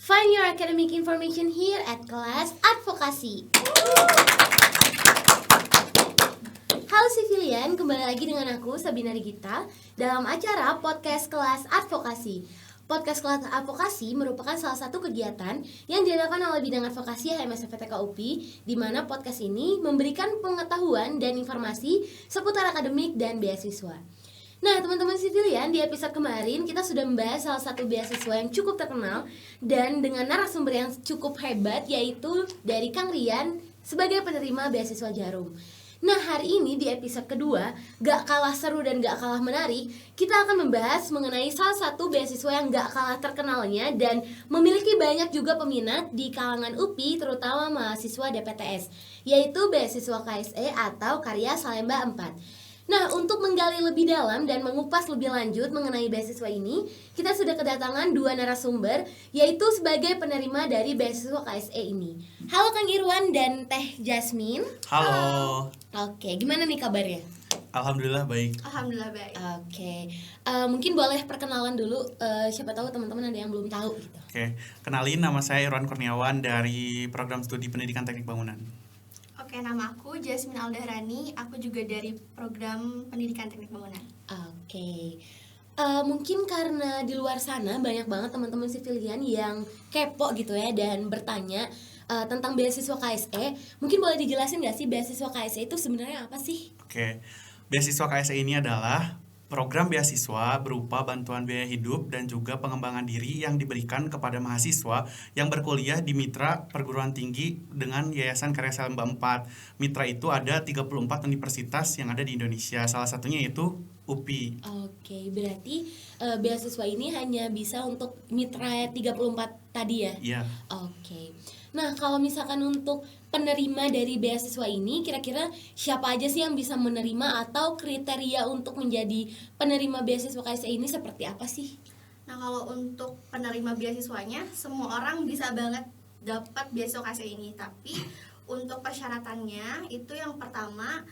Find your academic information here at Kelas Advokasi. Halo Sivilian, kembali lagi dengan aku Sabina Rigita dalam acara Podcast Kelas Advokasi. Podcast Kelas Advokasi merupakan salah satu kegiatan yang diadakan oleh Bidang Advokasi HMSFTK UPI, di mana podcast ini memberikan pengetahuan dan informasi seputar akademik dan beasiswa. Nah, teman-teman Sivilian, di episode kemarin kita sudah membahas salah satu beasiswa yang cukup terkenal dan dengan narasumber yang cukup hebat, yaitu dari Kang Rian sebagai penerima beasiswa Jarum. Nah, hari ini di episode kedua, gak kalah seru dan gak kalah menarik, kita akan membahas mengenai salah satu beasiswa yang gak kalah terkenalnya dan memiliki banyak juga peminat di kalangan UPI, terutama mahasiswa DPTS, yaitu beasiswa KSE atau Karya Salemba 4. Nah, untuk menggali lebih dalam dan mengupas lebih lanjut mengenai beasiswa ini, kita sudah kedatangan dua narasumber, yaitu sebagai penerima dari beasiswa KSE ini. Halo Kang Irwan dan Teh Jasmine. Halo. Oke, gimana nih kabarnya? Alhamdulillah baik. Alhamdulillah baik. Oke, mungkin boleh perkenalan dulu, siapa tahu teman-teman ada yang belum tahu gitu. Oke, kenalin, nama saya Irwan Kurniawan dari Program Studi Pendidikan Teknik Bangunan. Oke, nama aku Jasmine Aldahrani. Aku juga dari Program Pendidikan Teknik Bangunan. Oke. Mungkin karena di luar sana banyak banget teman-teman sivilian yang kepo gitu ya dan bertanya tentang beasiswa KSE. Mungkin boleh dijelasin nggak sih beasiswa KSE itu sebenarnya apa sih? Oke, beasiswa KSE ini adalah program beasiswa berupa bantuan biaya hidup dan juga pengembangan diri yang diberikan kepada mahasiswa yang berkuliah di mitra perguruan tinggi dengan Yayasan Karya Salemba 4. Mitra itu ada 34 universitas yang ada di Indonesia, salah satunya yaitu UPI. Oke, berarti beasiswa ini hanya bisa untuk mitra 34 tadi ya? Iya. Oke. Nah, kalau misalkan untuk penerima dari beasiswa ini, kira-kira siapa aja sih yang bisa menerima atau kriteria untuk menjadi penerima beasiswa KSE ini seperti apa sih? Nah, kalau untuk penerima beasiswanya, semua orang bisa banget dapat beasiswa KSE ini. Tapi untuk persyaratannya itu yang pertama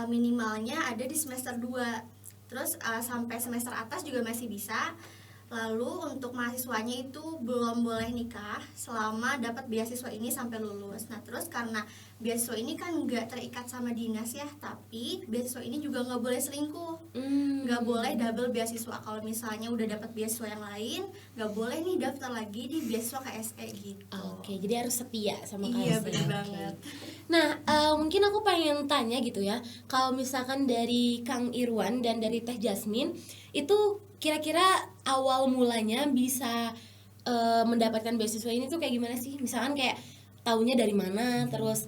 minimalnya ada di semester 2. Terus sampai semester atas juga masih bisa. Lalu untuk mahasiswanya itu belum boleh nikah selama dapat beasiswa ini sampai lulus. Nah, terus karena beasiswa ini kan nggak terikat sama dinas ya, tapi beasiswa ini juga nggak boleh selingkuh, nggak boleh double beasiswa. Kalau misalnya udah dapat beasiswa yang lain, nggak boleh nih daftar lagi di beasiswa KSE gitu. Oke, jadi harus setia sama KSE. Iya, benar Oke. banget. Nah, mungkin aku pengen tanya gitu ya, kalau misalkan dari Kang Irwan dan dari Teh Jasmine, itu kira-kira awal mulanya bisa mendapatkan beasiswa ini tuh kayak gimana sih? Misalkan kayak taunya dari mana, terus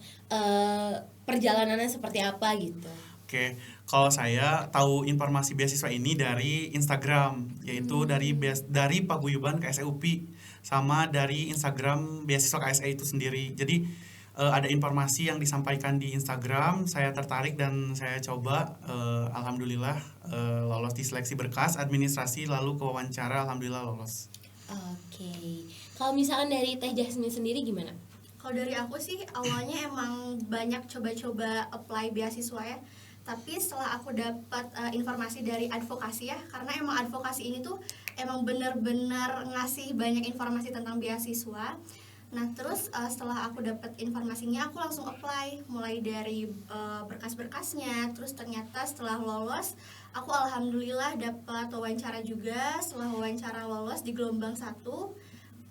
perjalanannya seperti apa gitu. Oke, kalau saya tahu informasi beasiswa ini dari Instagram, yaitu dari Paguyuban KSE UPI, sama dari Instagram beasiswa KSE itu sendiri. Jadi ada informasi yang disampaikan di Instagram, saya tertarik dan saya coba, alhamdulillah lolos di seleksi berkas administrasi, lalu ke wawancara, alhamdulillah lolos. Oke. Kalau misalkan dari Teh Jasmine sendiri gimana? Kalau dari aku sih awalnya emang banyak coba-coba apply beasiswa ya. Tapi setelah aku dapat informasi dari advokasi ya, karena emang advokasi ini tuh emang benar-benar ngasih banyak informasi tentang beasiswa. Nah, terus setelah aku dapat informasinya, aku langsung apply mulai dari berkas-berkasnya. Terus ternyata setelah lolos, aku alhamdulillah dapat wawancara juga. Setelah wawancara lolos di gelombang 1,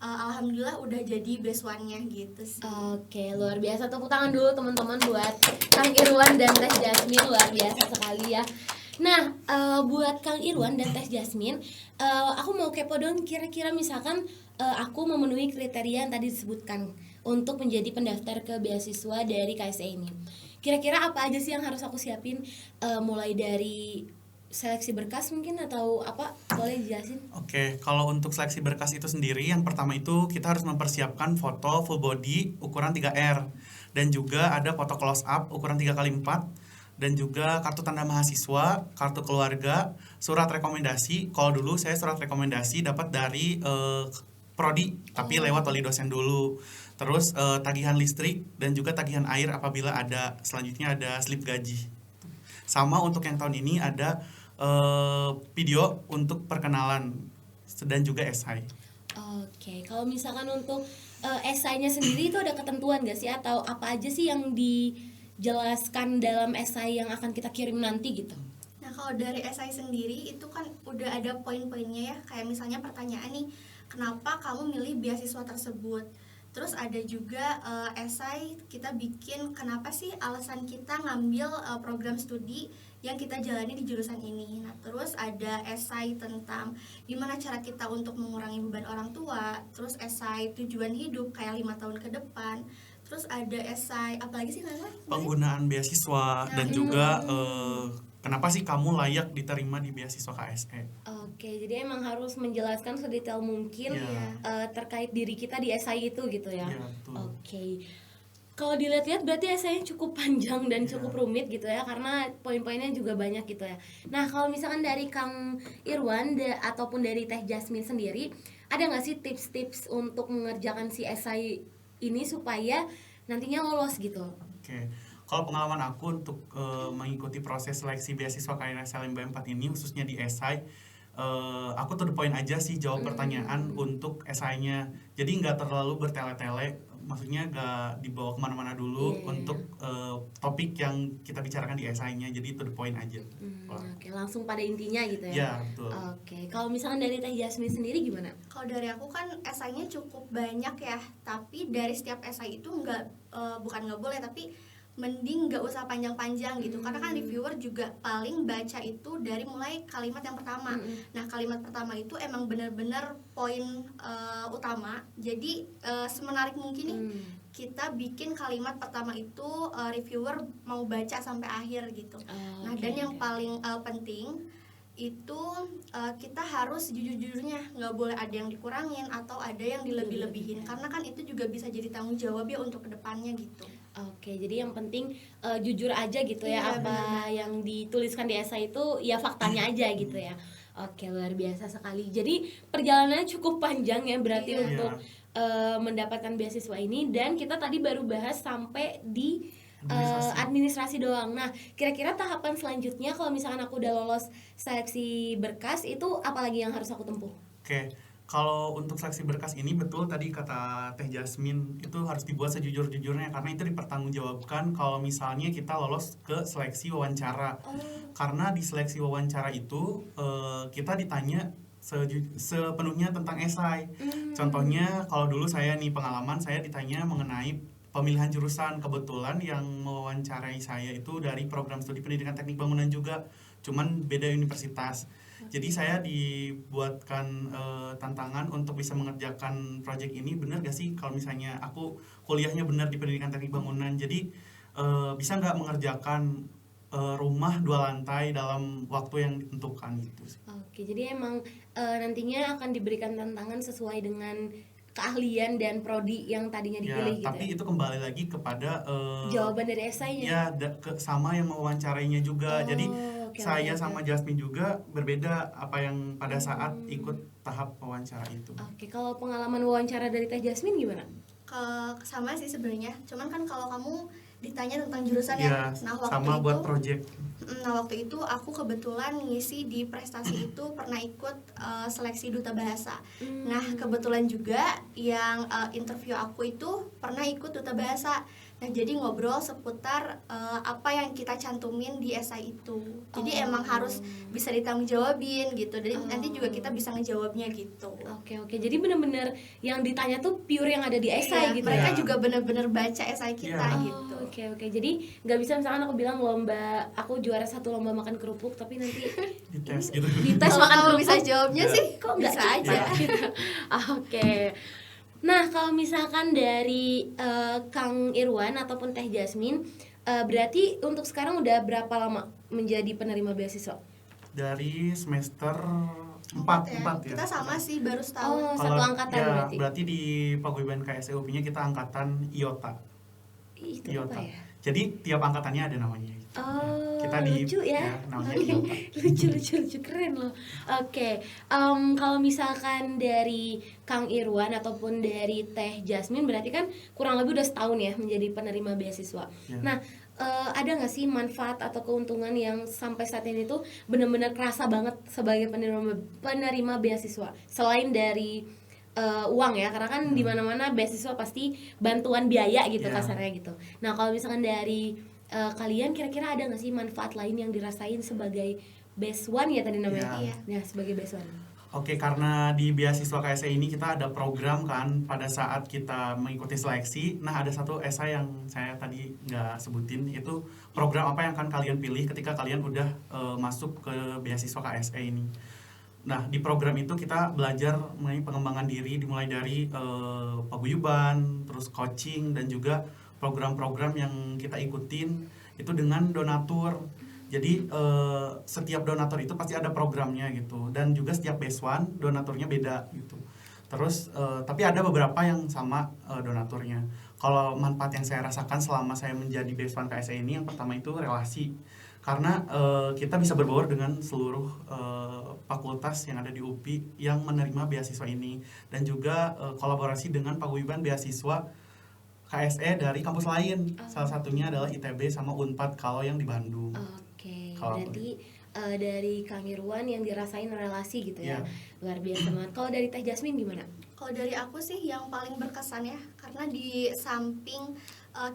alhamdulillah udah jadi beasiswanya gitu sih. Oke, luar biasa. Tepuk tangan dulu teman-teman buat Kang Irwan dan Teh Jasmine, luar biasa sekali ya. Nah, buat Kang Irwan dan Teh Jasmine, aku mau kepo dong, kira-kira misalkan aku memenuhi kriteria yang tadi disebutkan untuk menjadi pendaftar ke beasiswa dari KSE ini. Kira-kira apa aja sih yang harus aku siapin, mulai dari seleksi berkas mungkin atau apa? Boleh dijelasin? Oke, kalau untuk seleksi berkas itu sendiri, yang pertama itu kita harus mempersiapkan foto full body ukuran 3R dan juga ada foto close up ukuran 3x4 dan juga kartu tanda mahasiswa, kartu keluarga, surat rekomendasi. Kalau dulu saya surat rekomendasi dapat dari prodi, tapi lewat wali dosen dulu. Terus tagihan listrik dan juga tagihan air apabila ada. Selanjutnya ada slip gaji. Sama untuk yang tahun ini ada video untuk perkenalan dan juga esai. Oke, kalau misalkan untuk esainya sendiri itu ada ketentuan gak sih atau apa aja sih yang dijelaskan dalam esai yang akan kita kirim nanti gitu? Nah, kalau dari esai sendiri itu kan udah ada poin-poinnya ya, kayak misalnya pertanyaan nih, kenapa kamu milih beasiswa tersebut? Terus ada juga esai kita bikin kenapa sih alasan kita ngambil program studi yang kita jalani di jurusan ini. Nah, terus ada esai tentang gimana cara kita untuk mengurangi beban orang tua. Terus esai tujuan hidup kayak 5 tahun ke depan. Terus ada esai apalagi sih Nana? Penggunaan beasiswa dan juga kenapa sih kamu layak diterima di beasiswa KSE. Oke, jadi emang harus menjelaskan sedetail mungkin terkait diri kita di esai itu gitu ya. Iya, betul. Oke. Kalau dilihat-lihat berarti esainya cukup panjang dan cukup rumit gitu ya, karena poin-poinnya juga banyak gitu ya. Nah, kalau misalkan dari Kang Irwan ataupun dari Teh Jasmine sendiri, ada nggak sih tips-tips untuk mengerjakan si esai ini supaya nantinya lolos gitu? Oke. Kalau pengalaman aku untuk mengikuti proses seleksi beasiswa KSL LMB 4 ini khususnya di esai, aku to the point aja sih jawab pertanyaan untuk esainya. Jadi nggak terlalu bertele-tele, maksudnya nggak dibawa kemana-mana dulu untuk topik yang kita bicarakan di esainya. Jadi to the point aja. Oke, langsung pada intinya gitu ya. Iya, betul. Oke, kalau misalkan dari Teh Jasmine sendiri gimana? Kalau dari aku kan esainya cukup banyak ya, tapi dari setiap esai itu bukan nggak boleh, tapi mending nggak usah panjang-panjang gitu, karena kan reviewer juga paling baca itu dari mulai kalimat yang pertama. Nah, kalimat pertama itu emang benar-benar poin utama, jadi semenarik mungkin nih kita bikin kalimat pertama itu reviewer mau baca sampai akhir gitu. Dan yang paling penting itu kita harus jujur-jujurnya, nggak boleh ada yang dikurangin atau ada yang dilebih-lebihin, karena kan itu juga bisa jadi tanggung jawab ya untuk kedepannya gitu. Oke, jadi yang penting jujur aja gitu ya, Iya, apa yang dituliskan di esai itu ya faktanya aja gitu ya. Oke, luar biasa sekali. Jadi perjalanannya cukup panjang ya berarti untuk mendapatkan beasiswa ini, dan kita tadi baru bahas sampai di administrasi doang. Nah, kira-kira tahapan selanjutnya kalau misalkan aku udah lolos seleksi berkas itu apalagi yang harus aku tempuh? Oke. Kalau untuk seleksi berkas ini betul tadi kata Teh Jasmine, itu harus dibuat sejujur-jujurnya karena itu dipertanggungjawabkan kalau misalnya kita lolos ke seleksi wawancara. Karena di seleksi wawancara itu kita ditanya sepenuhnya tentang esai. Contohnya kalau dulu saya nih pengalaman saya ditanya mengenai pemilihan jurusan. Kebetulan yang mewawancarai saya itu dari program studi pendidikan teknik bangunan juga, cuman beda universitas. Jadi saya dibuatkan tantangan untuk bisa mengerjakan proyek ini. Benar gak sih kalau misalnya aku kuliahnya benar di pendidikan teknik bangunan, jadi bisa nggak mengerjakan rumah 2 lantai dalam waktu yang ditentukan gitu sih. Oke, jadi emang nantinya akan diberikan tantangan sesuai dengan keahlian dan prodi yang tadinya dipilih gitu. Tapi itu kembali lagi kepada jawaban dari esainya. Ya, sama yang mewawancarainya juga. Jadi saya sama Jasmine juga berbeda apa yang pada saat ikut tahap wawancara itu. Oke, kalau pengalaman wawancara dari Teh Jasmine gimana? Sama sih sebenarnya, cuman kan kalau kamu ditanya tentang jurusan ya, nah waktu sama itu, buat project. Nah, waktu itu aku kebetulan ngisi di prestasi itu pernah ikut seleksi duta bahasa. Nah, kebetulan juga yang interview aku itu pernah ikut duta bahasa. Nah, jadi ngobrol seputar apa yang kita cantumin di esai itu. Jadi emang harus bisa ditanggunggjawabin gitu. Jadi nanti juga kita bisa ngejawabnya gitu. Oke, jadi benar-benar yang ditanya tuh pure yang ada di esai gitu. Mereka juga benar-benar baca esai kita gitu. Oke, jadi nggak bisa misalkan aku bilang lomba, aku juara 1 lomba makan kerupuk, tapi nanti dites gitu. Dites Kalau makan kerupuk. bisa jawabnya sih Kok nggak bisa coba? aja. Oke. Nah, kalau misalkan dari Kang Irwan ataupun Teh Jasmine, berarti untuk sekarang udah berapa lama menjadi penerima beasiswa? dari semester 4 ya. ya. Kita sama sih baru setahun. Oh, satu angkatan ya, berarti. di paguyuban KSEUP-nya kita angkatan IOTA. Itu IOTA. apa ya? Jadi tiap angkatannya ada namanya. Oh, Kita di lucu ya, namanya Oke. IOTA. lucu keren loh. Oke, kalau misalkan dari Kang Irwan ataupun dari Teh Jasmine berarti kan kurang lebih udah setahun ya menjadi penerima beasiswa. Ya. Nah, ada nggak sih manfaat atau keuntungan yang sampai saat ini tuh benar-benar kerasa banget sebagai penerima beasiswa selain dari uang ya, karena kan di mana-mana beasiswa pasti bantuan biaya gitu Yeah. kasarnya gitu. Nah kalau misalkan dari kalian kira-kira ada nggak sih manfaat lain yang dirasain sebagai best one ya tadi namanya? Iya. Ya sebagai best one. Oke, karena di beasiswa KSE ini kita ada program kan pada saat kita mengikuti seleksi. Nah, ada satu esai yang saya tadi nggak sebutin, itu program apa yang akan kalian pilih ketika kalian udah masuk ke beasiswa KSE ini. Nah, di program itu kita belajar mengenai pengembangan diri dimulai dari paguyuban, terus coaching, dan juga program-program yang kita ikutin itu dengan donatur. Jadi setiap donatur itu pasti ada programnya gitu, dan juga setiap base one donaturnya beda gitu. Terus tapi ada beberapa yang sama donaturnya. Kalau manfaat yang saya rasakan selama saya menjadi base one KSE ini, yang pertama itu relasi, karena kita bisa berbaur dengan seluruh fakultas yang ada di UPI yang menerima beasiswa ini, dan juga kolaborasi dengan paguyuban beasiswa KSE dari kampus lain. Salah satunya adalah ITB sama Unpad kalau yang di Bandung. Oke, Kalau berarti dari Kang Irwan yang dirasain relasi gitu ya, Iya. luar biasa banget. Kalau dari Teh Jasmine gimana? Kalau dari aku sih yang paling berkesan ya, karena di samping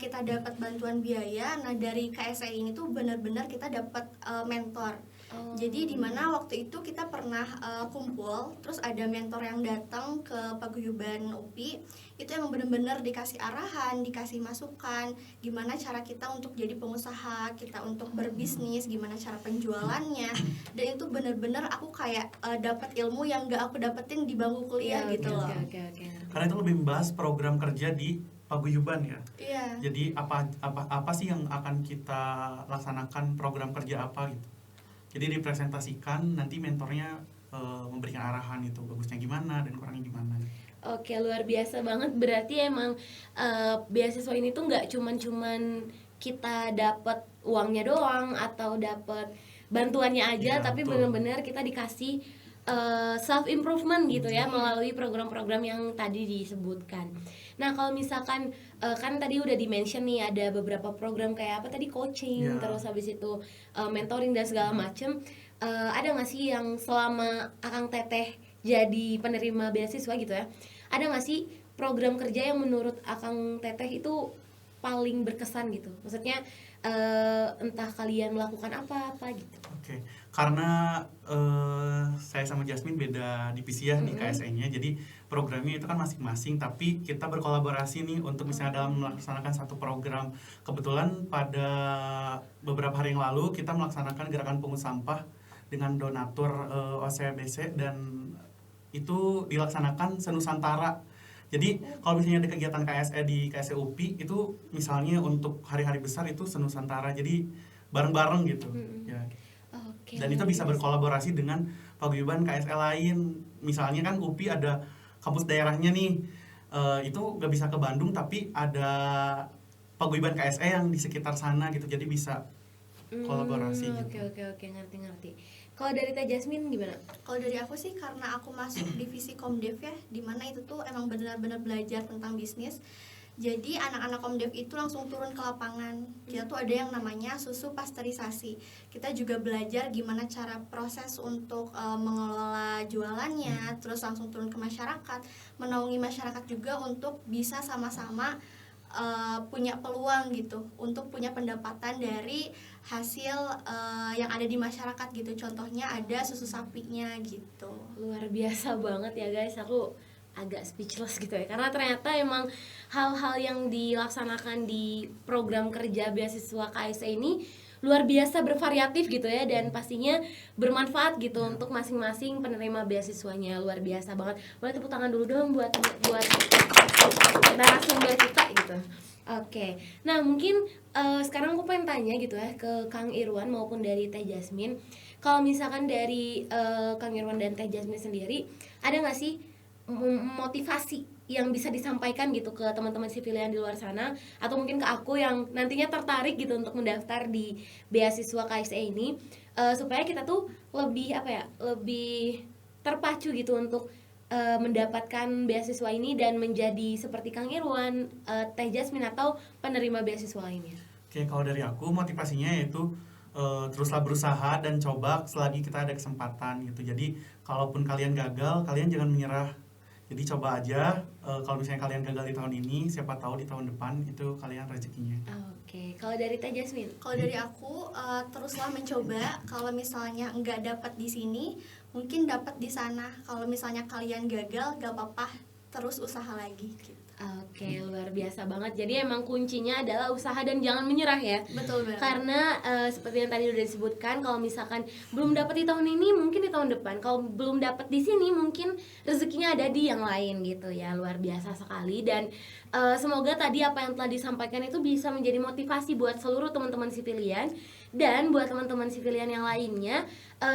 kita dapat bantuan biaya, nah dari KSE ini tuh benar-benar kita dapat mentor. Oh. Jadi di mana waktu itu kita pernah kumpul, terus ada mentor yang datang ke paguyuban UPI, itu yang benar-benar dikasih arahan, dikasih masukan, gimana cara kita untuk jadi pengusaha, kita untuk berbisnis, gimana cara penjualannya, dan itu benar-benar aku kayak dapat ilmu yang gak aku dapetin di bangku kuliah Iya, gitu loh. Oke. Karena itu lebih membahas program kerja di paguyuban ya. Iya. Jadi apa sih yang akan kita laksanakan, program kerja apa gitu. Jadi dipresentasikan, nanti mentornya memberikan arahan itu bagusnya gimana dan kurangnya gimana. Oke, luar biasa banget. Berarti emang beasiswa ini tuh nggak cuman kita dapat uangnya doang atau dapat bantuannya aja, Iya, tapi betul. benar-benar kita dikasih self improvement gitu ya melalui program-program yang tadi disebutkan. Nah kalau misalkan kan tadi udah di-mention nih ada beberapa program kayak apa tadi, coaching, Iya. terus habis itu mentoring dan segala macem. Ada nggak sih yang selama Akang Teteh jadi penerima beasiswa gitu ya, ada nggak sih program kerja yang menurut Akang Teteh itu paling berkesan gitu? Maksudnya entah kalian melakukan apa gitu. Oke, karena saya sama Jasmine beda divisi ya di KSE-nya, jadi programnya itu kan masing-masing, tapi kita berkolaborasi nih untuk misalnya dalam melaksanakan satu program. Kebetulan pada beberapa hari yang lalu kita melaksanakan gerakan pungut sampah dengan donatur OCBC, dan itu dilaksanakan senusantara. Jadi kalau misalnya ada kegiatan KSE di KSE UPI itu misalnya untuk hari-hari besar itu senusantara, jadi bareng-bareng gitu ya. Oke. Dan itu bisa berkolaborasi dengan paguyuban KSE lain. Misalnya kan UPI ada kampus daerahnya nih, itu gak bisa ke Bandung tapi ada paguyuban KSE yang di sekitar sana gitu, jadi bisa kolaborasi gitu. Oke, ngerti. Kalau dari Teh Jasmine gimana? Kalau dari aku sih karena aku masuk divisi Komdev ya, dimana itu tuh emang benar-benar belajar tentang bisnis. Jadi anak-anak Komdev itu langsung turun ke lapangan. Kita tuh ada yang namanya susu pasteurisasi. Kita juga belajar gimana cara proses untuk mengelola jualannya, terus langsung turun ke masyarakat, menaungi masyarakat juga untuk bisa sama-sama punya peluang gitu untuk punya pendapatan dari hasil yang ada di masyarakat gitu. Contohnya ada susu sapinya gitu. Luar biasa banget ya guys, aku agak speechless gitu ya, karena ternyata emang hal-hal yang dilaksanakan di program kerja beasiswa KSE ini luar biasa bervariatif gitu ya, dan pastinya bermanfaat gitu untuk masing-masing penerima beasiswanya. Luar biasa banget. Boleh tepuk tangan dulu dong buat narasumber kita gitu. Oke, nah mungkin sekarang aku pengen tanya gitu ya ke Kang Irwan maupun dari Teh Jasmine. Kalau misalkan dari Kang Irwan dan Teh Jasmine sendiri, ada nggak sih motivasi yang bisa disampaikan gitu ke teman-teman sivilian di luar sana, atau mungkin ke aku yang nantinya tertarik gitu untuk mendaftar di beasiswa KSE ini, supaya kita tuh lebih apa ya, lebih terpacu gitu untuk mendapatkan beasiswa ini dan menjadi seperti Kang Irwan, Teh Jasmine atau penerima beasiswa lainnya. Oke, kalau dari aku motivasinya yaitu teruslah berusaha dan coba selagi kita ada kesempatan gitu. Jadi kalaupun kalian gagal, kalian jangan menyerah. Jadi coba aja, kalau misalnya kalian gagal di tahun ini, siapa tahu di tahun depan itu kalian rezekinya. Oke, kalau dari Teh Jasmine? Kalau dari aku, teruslah mencoba. Kalau misalnya nggak dapat di sini, mungkin dapat di sana. Kalau misalnya kalian gagal, gak apa-apa, terus usaha lagi gitu. Oke, luar biasa banget. Jadi emang kuncinya adalah usaha dan jangan menyerah ya. Betul banget. Karena seperti yang tadi udah disebutkan, kalau misalkan belum dapat di tahun ini, mungkin di tahun depan. Kalau belum dapat di sini, mungkin rezekinya ada di yang lain gitu ya. Luar biasa sekali. Dan semoga tadi apa yang telah disampaikan itu bisa menjadi motivasi buat seluruh teman-teman sivilian dan buat teman-teman sivilian yang lainnya,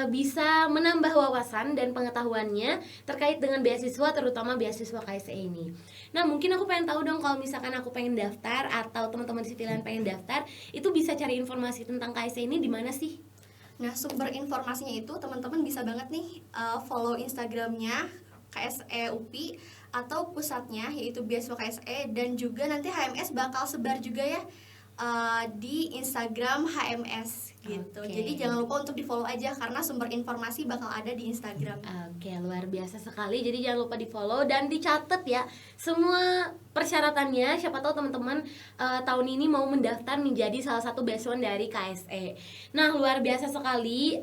bisa menambah wawasan dan pengetahuannya terkait dengan beasiswa, terutama beasiswa KSE ini. Nah, mungkin aku pengen tahu dong, kalau misalkan aku pengen daftar atau teman-teman sivilian pengen daftar, itu bisa cari informasi tentang KSE ini di mana sih? Nah, sumber informasinya itu teman-teman bisa banget nih follow Instagramnya KSE UPI atau pusatnya, yaitu beasiswa KSE, dan juga nanti HMS bakal sebar juga ya di Instagram HMS gitu. Oke. Jadi jangan lupa untuk di follow aja karena sumber informasi bakal ada di Instagram. Oke, luar biasa sekali. Jadi jangan lupa di follow dan dicatat ya semua persyaratannya. Siapa tahu teman-teman tahun ini mau mendaftar menjadi salah satu beasiswa dari KSE. Nah, luar biasa sekali.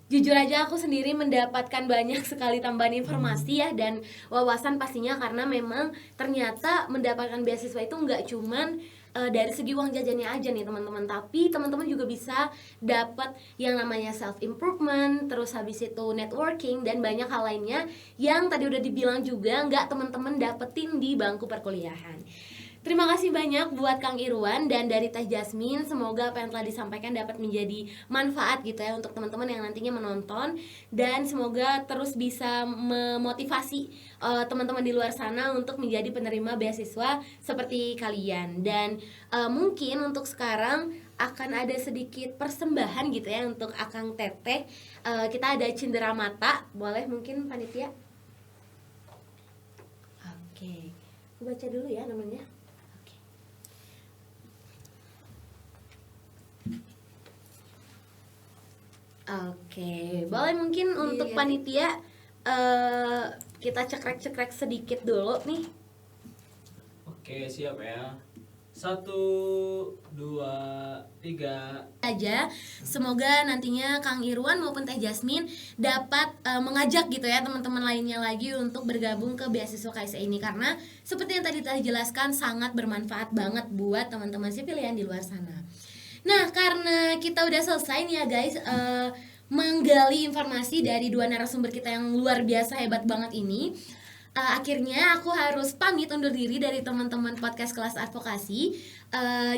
Jujur aja aku sendiri mendapatkan banyak sekali tambahan informasi ya, dan wawasan pastinya, karena memang ternyata mendapatkan beasiswa itu nggak cuman dari segi uang jajannya aja nih teman-teman, tapi teman-teman juga bisa dapat yang namanya self improvement, terus habis itu networking dan banyak hal lainnya yang tadi udah dibilang juga nggak teman-teman dapetin di bangku perkuliahan. Terima kasih banyak buat Kang Irwan dan dari Teh Jasmine. Semoga apa yang telah disampaikan dapat menjadi manfaat gitu ya untuk teman-teman yang nantinya menonton, dan semoga terus bisa memotivasi teman-teman di luar sana untuk menjadi penerima beasiswa seperti kalian. Dan mungkin untuk sekarang akan ada sedikit persembahan gitu ya untuk Akang Teteh. Kita ada Cindera Mata, boleh mungkin panitia? Oke, aku baca dulu ya namanya. Oke, boleh mungkin untuk panitia kita cekrek-cekrek sedikit dulu nih. Oke, siap ya. 1, 2, 3. Aja, semoga nantinya Kang Irwan maupun Teh Jasmine dapat mengajak gitu ya teman-teman lainnya lagi untuk bergabung ke beasiswa KSE ini, karena seperti yang tadi telah dijelaskan sangat bermanfaat banget buat teman-teman sivilian di luar sana. Nah, karena kita udah selesai nih ya guys, menggali informasi dari dua narasumber kita yang luar biasa hebat banget ini, akhirnya aku harus pamit undur diri dari teman-teman podcast kelas advokasi.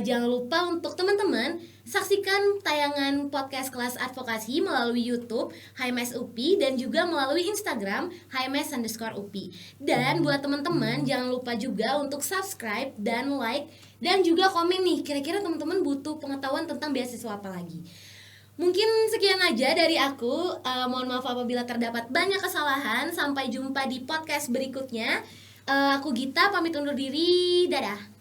Jangan lupa untuk teman-teman saksikan tayangan podcast kelas advokasi melalui YouTube HMS UPI dan juga melalui Instagram HMS_UPI. Dan buat teman-teman jangan lupa juga untuk subscribe dan like dan juga komen nih, kira-kira teman-teman butuh pengetahuan tentang beasiswa apa lagi. Mungkin sekian aja dari aku. Mohon maaf apabila terdapat banyak kesalahan. Sampai jumpa di podcast berikutnya. Aku Gita pamit undur diri. Dadah.